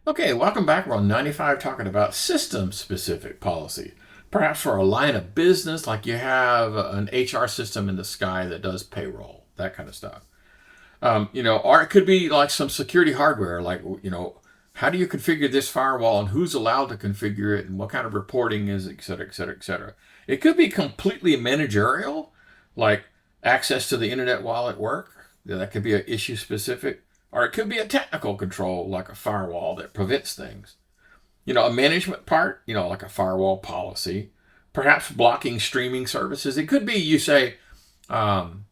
Okay, welcome back. We're on 95 talking about system-specific policy. Perhaps for a line of business, like you have an HR system in the sky that does payroll, that kind of stuff. Or it could be like some security hardware, like, how do you configure this firewall and who's allowed to configure it and what kind of reporting is, et cetera, et cetera, et cetera. It could be completely managerial, like access to the internet while at work. That could be an issue specific. Or it could be a technical control, like a firewall that prevents things. A management part, like a firewall policy. Perhaps blocking streaming services. It could be you say, going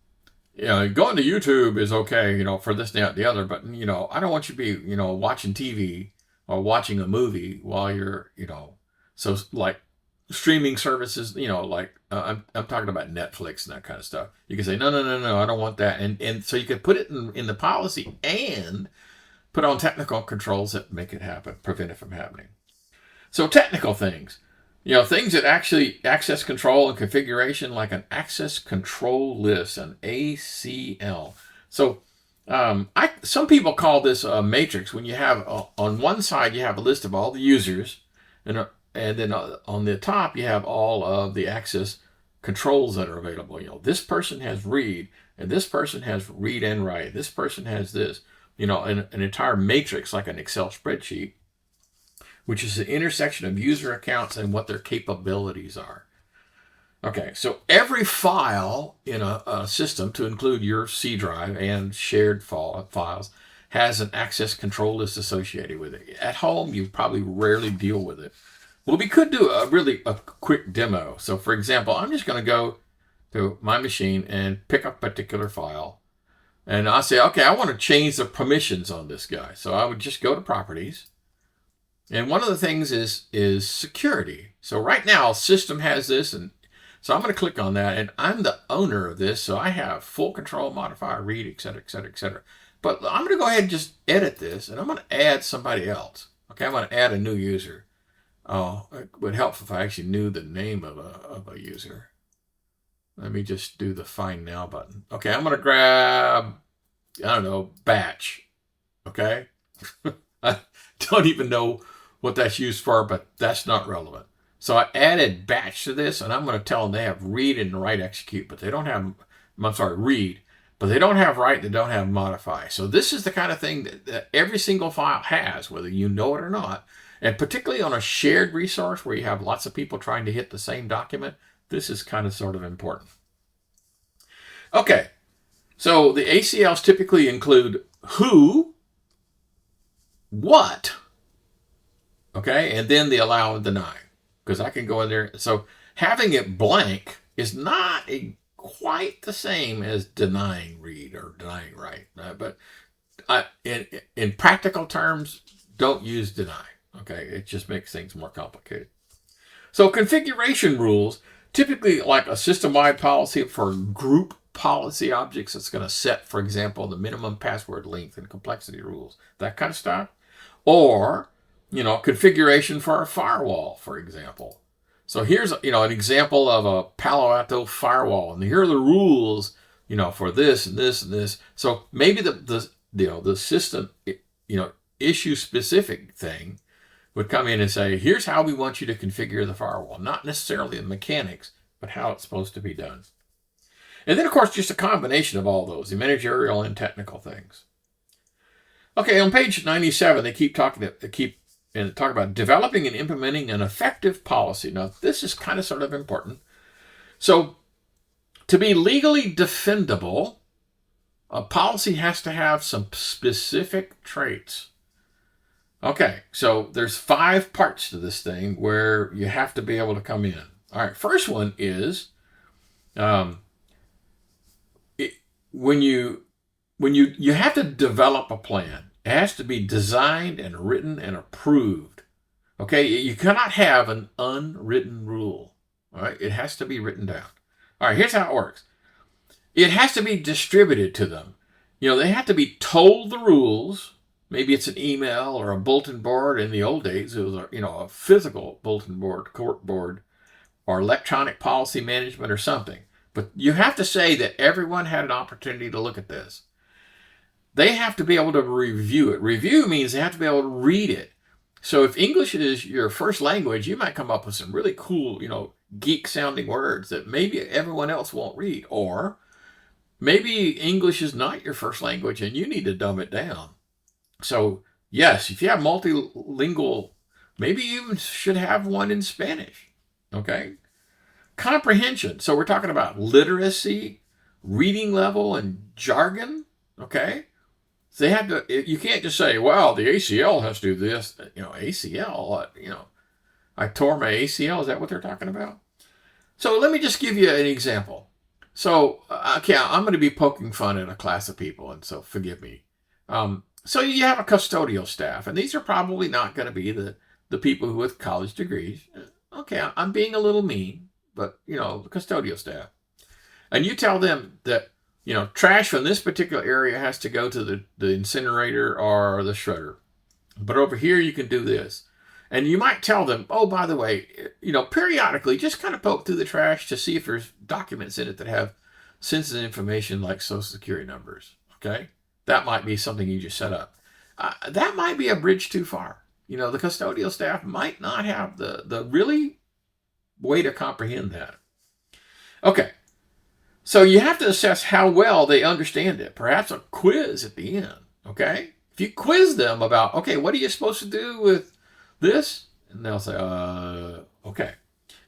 to YouTube is okay, for this, that, the other, but, I don't want you to be, watching TV or watching a movie while you're, so like streaming services, I'm talking about Netflix and that kind of stuff. You can say, no, I don't want that. And so you could put it in the policy and put on technical controls that make it happen, prevent it from happening. So technical things, things that actually access control and configuration, like an access control list, an ACL. So some people call this a matrix. When you have on one side, you have a list of all the users, and then on the top, you have all of the access controls that are available. This person has read, and this person has read and write. This person has this, an entire matrix like an Excel spreadsheet, which is the intersection of user accounts and what their capabilities are. Okay, so every file in a system, to include your C drive and shared files, has an access control list associated with it. At home, you probably rarely deal with it. Well, we could do a quick demo. So, for example, I'm just going to go to my machine and pick up a particular file. And I'll say, okay, I want to change the permissions on this guy. So I would just go to Properties. And one of the things is Security. So right now, System has this. And so I'm going to click on that. And I'm the owner of this. So I have full control, modifier, read, et cetera, et cetera, et cetera. But I'm going to go ahead and just edit this. And I'm going to add somebody else. Okay, I'm going to add a new user. Oh, it would help if I actually knew the name of a user. Let me just do the Find Now button. Okay, I'm going to grab, Batch. Okay? I don't even know what that's used for, but that's not relevant. So I added Batch to this, and I'm going to tell them they have read and write execute, but they don't have, read, but they don't have write, they don't have modify. So this is the kind of thing that every single file has, whether you know it or not. And particularly on a shared resource where you have lots of people trying to hit the same document, this is kind of sort of important. Okay, so the ACLs typically include who, what, okay, and then the allow and deny, because I can go in there. So having it blank is not quite the same as denying read or denying write, but in practical terms, don't use deny. Okay, it just makes things more complicated. So configuration rules, typically like a system-wide policy for group policy objects that's going to set, for example, the minimum password length and complexity rules, that kind of stuff. Or, configuration for a firewall, for example. So here's, an example of a Palo Alto firewall, and here are the rules, for this and this and this. So maybe the system, issue-specific thing would come in and say, here's how we want you to configure the firewall. Not necessarily the mechanics, but how it's supposed to be done. And then, of course, just a combination of all those, the managerial and technical things. Okay, on page 97, they talk about developing and implementing an effective policy. Now, this is kind of sort of important. So, to be legally defendable, a policy has to have some specific traits. Okay, so there's 5 parts to this thing where you have to be able to come in. All right, first one is when you have to develop a plan. It has to be designed and written and approved. Okay, you cannot have an unwritten rule. All right, it has to be written down. All right, here's how it works. It has to be distributed to them. They have to be told the rules. Maybe it's an email or a bulletin board. In the old days, it was a physical bulletin board, court board, or electronic policy management or something. But you have to say that everyone had an opportunity to look at this. They have to be able to review it. Review means they have to be able to read it. So if English is your first language, you might come up with some really cool, geek sounding words that maybe everyone else won't read. Or maybe English is not your first language and you need to dumb it down. So yes, if you have multilingual, maybe you even should have one in Spanish. Okay. Comprehension. So we're talking about literacy, reading level, and jargon. Okay. So they have to, you can't just say, well, the ACL has to do this. ACL, I tore my ACL. Is that what they're talking about? So let me just give you an example. So, okay, I'm going to be poking fun at a class of people, and so forgive me. So you have a custodial staff, and these are probably not going to be the people with college degrees. Okay, I'm being a little mean, but, the custodial staff. And you tell them that, trash from this particular area has to go to the incinerator or the shredder. But over here, you can do this. And you might tell them, oh, by the way, periodically, just kind of poke through the trash to see if there's documents in it that have sensitive information like Social Security numbers. Okay? That might be something you just set up. That might be a bridge too far. The custodial staff might not have the really way to comprehend that. Okay. So you have to assess how well they understand it. Perhaps a quiz at the end. Okay? If you quiz them about, okay, what are you supposed to do with this? And they'll say, okay.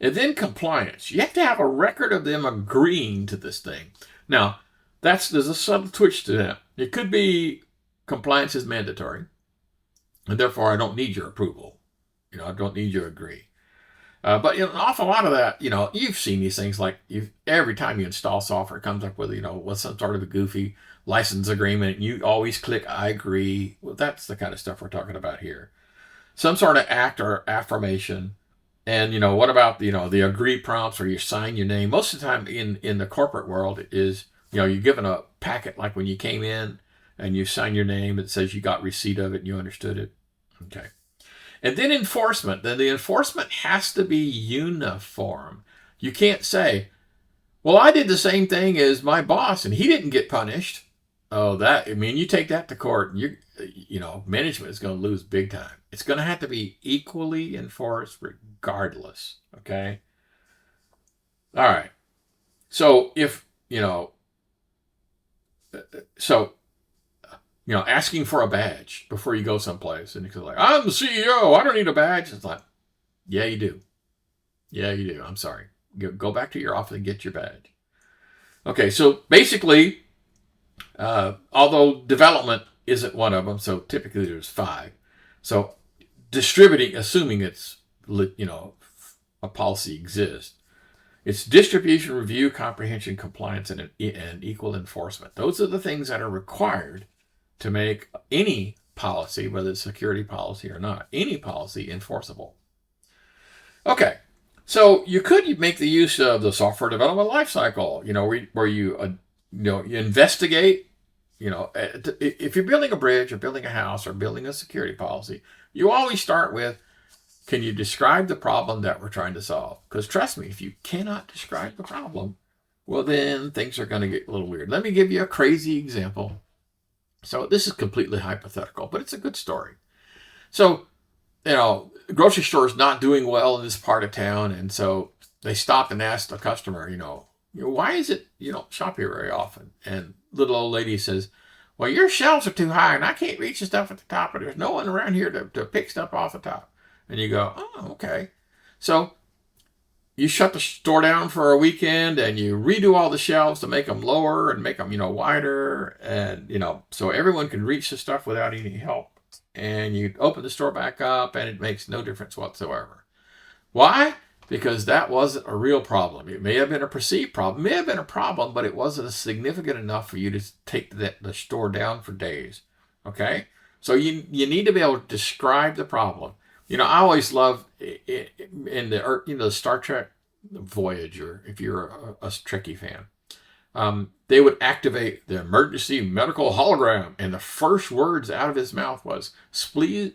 And then compliance. You have to have a record of them agreeing to this thing. Now, there's a subtle twitch to that. It could be compliance is mandatory, and therefore I don't need your approval. I don't need your agree. But an awful lot of that, you've seen these things like every time you install software, it comes up with, with some sort of a goofy license agreement. And you always click I agree. Well, that's the kind of stuff we're talking about here. Some sort of act or affirmation. And, what about, the agree prompts where you sign your name? Most of the time in the corporate world is, you're given a packet like when you came in and you sign your name. It says you got receipt of it and you understood it. Okay. And then enforcement. Then the enforcement has to be uniform. You can't say, well, I did the same thing as my boss and he didn't get punished. Oh, you take that to court and management is going to lose big time. It's going to have to be equally enforced regardless. Okay. All right. So if, asking for a badge before you go someplace and you're like, I'm the CEO, I don't need a badge. It's like, yeah, you do. Yeah, you do. I'm sorry. Go back to your office and get your badge. Okay, so basically, although development isn't one of them, so typically there's 5. So distributing, assuming it's, a policy exists, it's distribution, review, comprehension, compliance, and equal enforcement. Those are the things that are required to make any policy, whether it's security policy or not, any policy enforceable. Okay, so you could make the use of the software development lifecycle, where you investigate, if you're building a bridge or building a house or building a security policy, you always start with, can you describe the problem that we're trying to solve? Because trust me, if you cannot describe the problem, well, then things are going to get a little weird. Let me give you a crazy example. So this is completely hypothetical, but it's a good story. So, grocery store is not doing well in this part of town. And so they stopped and asked the customer, why is it you don't shop here very often? And little old lady says, well, your shelves are too high and I can't reach the stuff at the top. And there's no one around here to pick stuff off the top. And you go, oh, okay. So you shut the store down for a weekend and you redo all the shelves to make them lower and make them, wider. And, so everyone can reach the stuff without any help. And you open the store back up and it makes no difference whatsoever. Why? Because that wasn't a real problem. It may have been a perceived problem, may have been a problem, but it wasn't significant enough for you to take the store down for days. Okay? So you need to be able to describe the problem. I always love in the Star Trek Voyager, if you're a Trekkie fan, they would activate the emergency medical hologram, and the first words out of his mouth was,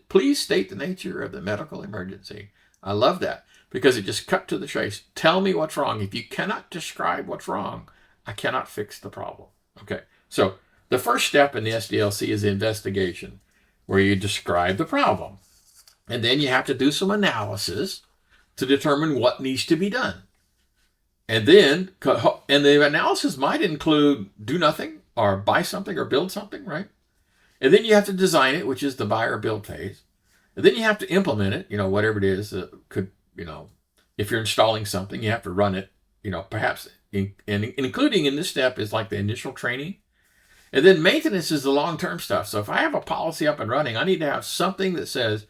please state the nature of the medical emergency. I love that because it just cut to the chase. Tell me what's wrong. If you cannot describe what's wrong, I cannot fix the problem. Okay, so the first step in the SDLC is the investigation, where you describe the problem. And then you have to do some analysis to determine what needs to be done. And then, and the analysis might include do nothing or buy something or build something, right? And then you have to design it, which is the buy or build phase. And then you have to implement it, whatever it is. If you're installing something, you have to run it, perhaps, and including in this step is like the initial training. And then maintenance is the long-term stuff. So if I have a policy up and running, I need to have something that says,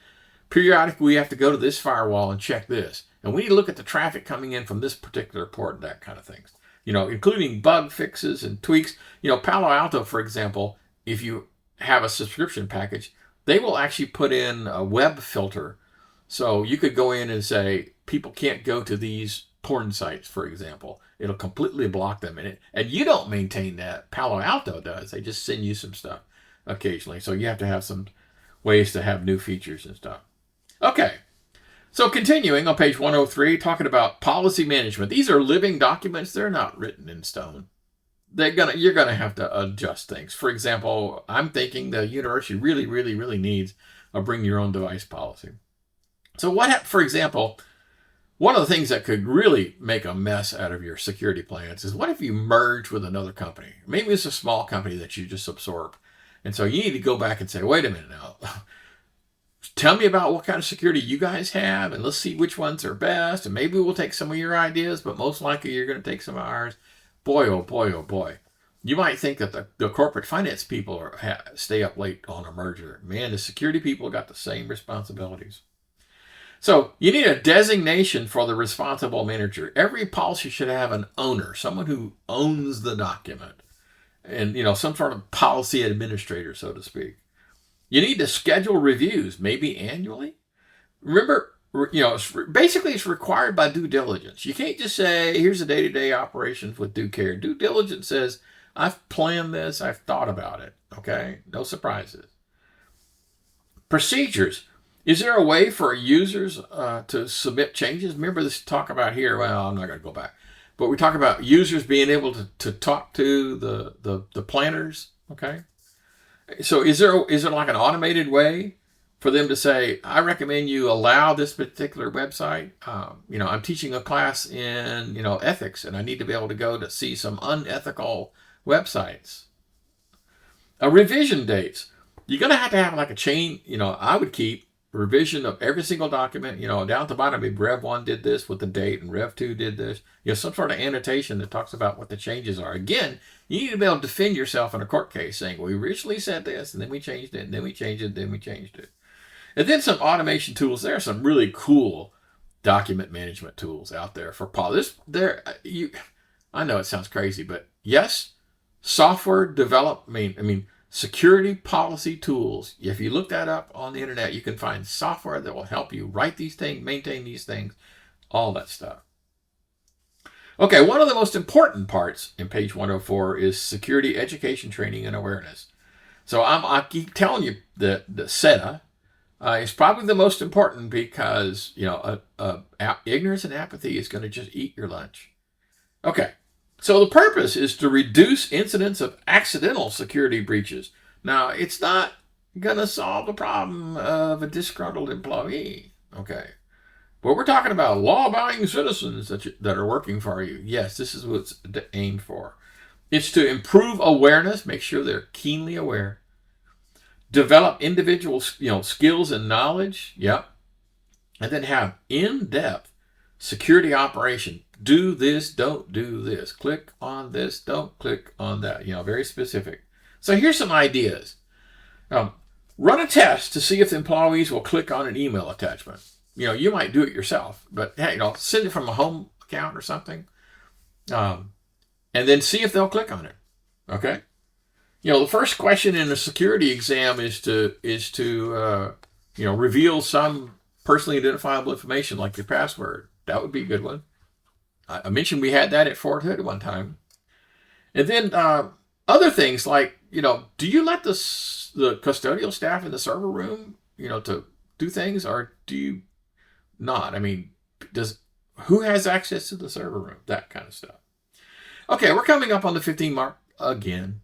periodically we have to go to this firewall and check this. And we need to look at the traffic coming in from this particular port and that kind of things. Including bug fixes and tweaks. Palo Alto, for example, if you have a subscription package, they will actually put in a web filter. So you could go in and say, people can't go to these porn sites, for example. It'll completely block them in it. And you don't maintain that. Palo Alto does. They just send you some stuff occasionally. So you have to have some ways to have new features and stuff. Okay. So continuing on page 103, talking about policy management. These are living documents. They're not written in stone. You're gonna have to adjust things. For example, I'm thinking the university really, really, really needs a bring your own device policy. So for example, one of the things that could really make a mess out of your security plans is what if you merge with another company? Maybe it's a small company that you just absorb. And so you need to go back and say, wait a minute now. Tell me about what kind of security you guys have, and let's see which ones are best. And maybe we'll take some of your ideas, but most likely you're going to take some of ours. Boy, oh boy, oh boy. You might think that the corporate finance people stay up late on a merger. Man, the security people got the same responsibilities. So you need a designation for the responsible manager. Every policy should have an owner, someone who owns the document, and some sort of policy administrator, so to speak. You need to schedule reviews, maybe annually. Remember, basically it's required by due diligence. You can't just say, here's the day-to-day operations with due care. Due diligence says, I've planned this, I've thought about it, okay? No surprises. Procedures. Is there a way for users to submit changes? Remember this talk about here, well, I'm not going to go back. But we talk about users being able to talk to the planners, okay? So is there like an automated way for them to say, I recommend you allow this particular website? I'm teaching a class in, ethics, and I need to be able to go to see some unethical websites. Revision dates. You're going to have like a chain. I would keep revision of every single document. Down at the bottom, maybe Rev 1 did this with the date, and Rev 2 did this. Some sort of annotation that talks about what the changes are. Again, you need to be able to defend yourself in a court case saying, we originally said this, and then we changed it, and then we changed it, and then we changed it. And then some automation tools. There are some really cool document management tools out there for policy. I know it sounds crazy, but yes, software development, security policy tools. If you look that up on the internet, you can find software that will help you write these things, maintain these things, all that stuff. Okay, one of the most important parts in page 104 is security education, training, and awareness. So I keep telling you that the SETA is probably the most important because, ignorance and apathy is going to just eat your lunch. Okay, so the purpose is to reduce incidents of accidental security breaches. Now, it's not going to solve the problem of a disgruntled employee, okay? But we're talking about law-abiding citizens that are working for you. Yes, this is what it's aimed for. It's to improve awareness, make sure they're keenly aware. Develop individual, skills and knowledge. Yep. And then have in-depth security operation. Do this, don't do this. Click on this, don't click on that. Very specific. So here's some ideas. Run a test to see if the employees will click on an email attachment. You might do it yourself, but hey, send it from a home account or something, and then see if they'll click on it. Okay. The first question in a security exam is to reveal some personally identifiable information like your password. That would be a good one. I mentioned we had that at Fort Hood one time. And then other things like, do you let the custodial staff in the server room, to do things, or do you not? Who has access to the server room? That kind of stuff. Okay, we're coming up on the 15 mark again.